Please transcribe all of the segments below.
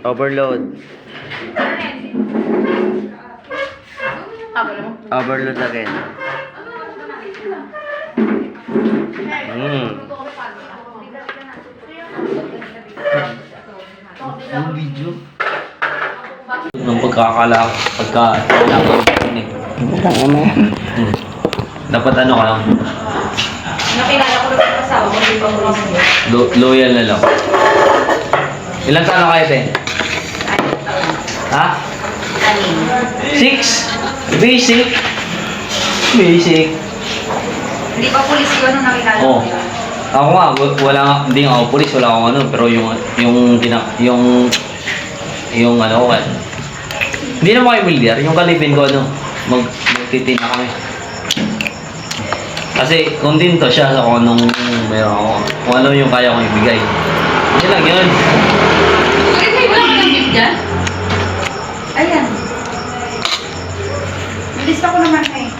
Overload. Overload again. Ang video. Nung pagkakalakot ni. Dapat ano ka lang? Nakilala ko rin ang asawa ko, di ba mo Loyal na lang. Ilang taon na kayo, te? Ha? 6? Basic? Basic. Hindi pa pulis yun nung nakilala ko Oh. yun. Ako nga, hindi nga ako pulis, wala akong ano, pero yung ano ko, hindi naman kayo builder, yung kalipin ko ano, magtitina kami. Kasi kontento siya sa kung anong meron ako, kung ano yung kaya kong ibigay. Hindi lang yun. Ay, wala ka ng gift dyan? Ayan. Nilista ko naman eh.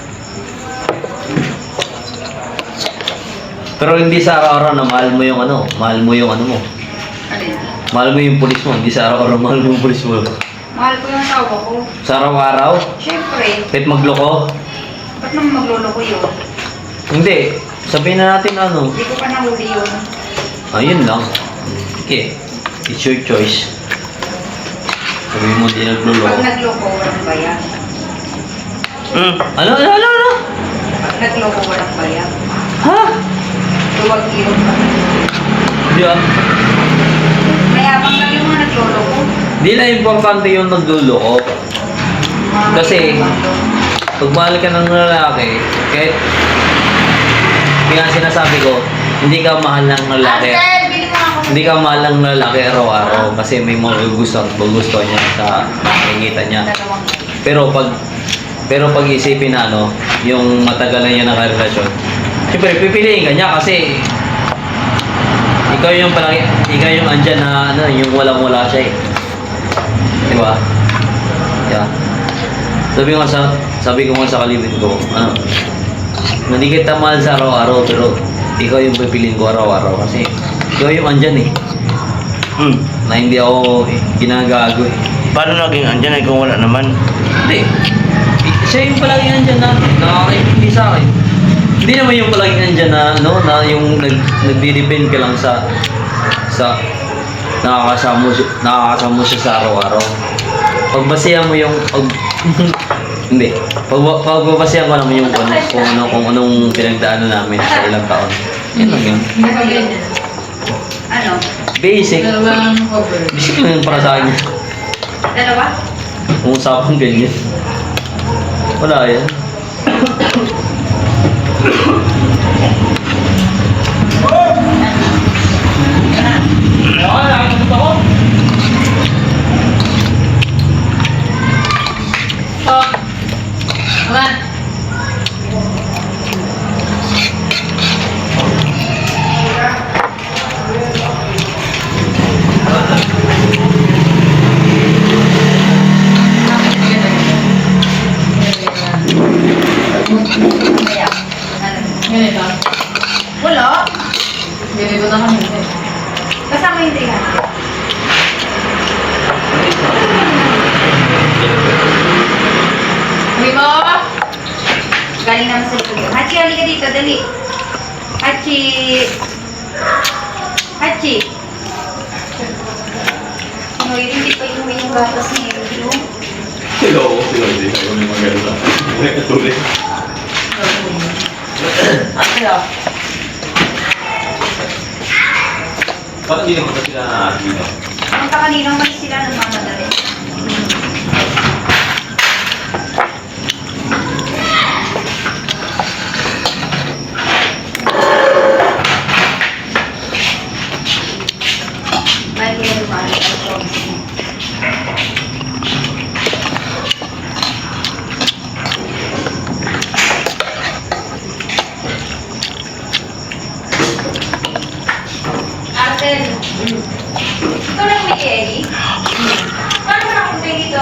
Pero hindi sa araw-araw na mahal mo yung ano mo. Alin? Mahal mo yung pulis mo, hindi sa araw-araw mahal mo yung pulis mo. Mahal ko yung asawa ko. Sa araw-araw, Siyempre, kahit magloko, ba't naman magluloko yun? hindi. Sabihin na natin ano. Hindi ko pa nahuli yun. Ayun lang. Okay. It's your choice. Sabihin mo hindi nagluloko. Pag nagloko, walang bayan. Ano? Pag nagloko, walang bayan. Ha? Tuwag ilong pa. Di ba? Mayabang lang yung mga nagloloko. Di na importante yung nagluloko. Kasi, pag mahal ka ng lalaki, kahit kaya sinasabi ko, hindi ka mahal ng lalaki. Bili mo ako. Hindi ka mahal ng lalaki araw-araw kasi may mga gusto niya sa nakikita niya. Dalawang. Pero pag isipin na ano, yung matagal na niya nakarelasyon, siyempre pipiliin ka niya kasi ikaw yung andyan na ano, yung walang-wala siya eh. Di ba? Yeah. Sabi ko nga sa kalibin ko, ano, hindi kita mahal sa araw-araw pero ikaw yung pipiliin ko araw-araw kasi ikaw yung andyan eh. Na hindi ako ginagago eh. Paano naging andyan ay kung wala naman? Hindi. Siya yung palaging andyan na nakakaintindi sa akin. Hindi naman yung palaging andyan na ano, na yung nagdi-depend ka lang sa nakakasama mo siya sa araw-araw. Pagbasihan mo yung hindi. Pagbabasihan ko naman yung kung anong pinagdaanan namin sa ilang taon. Yan lang yun. Ano? Basic. Dalawang cover. Basic lang yun para sa akin. Dalawa? Kung usapang ganyan. Wala yan. Ganito? Wala. Ganito na kami. Kasama yung 300. Uwi mo! Galing naman sa likod. Hachi, halika dito, dali. Hachi! Hachi! Sinuwi, hindi pa inuwi yung gatas ni Elvio. Sila hindi kayo may maganda. Tuloy. Ano? Parang hindi naman sila dito. Punta kanina mas sila ng mga madali. Baik ko na lumali ang songs. Artel, ikaw lang may Eddie? Paano ka nakapunta dito?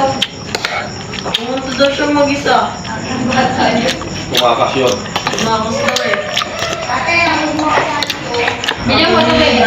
Pumunta daw siya mag-isa. Ang bata niya. Kumakasyon. Tumakas daw eh. Ate, ang mo ka. Bigyan mo ito eh.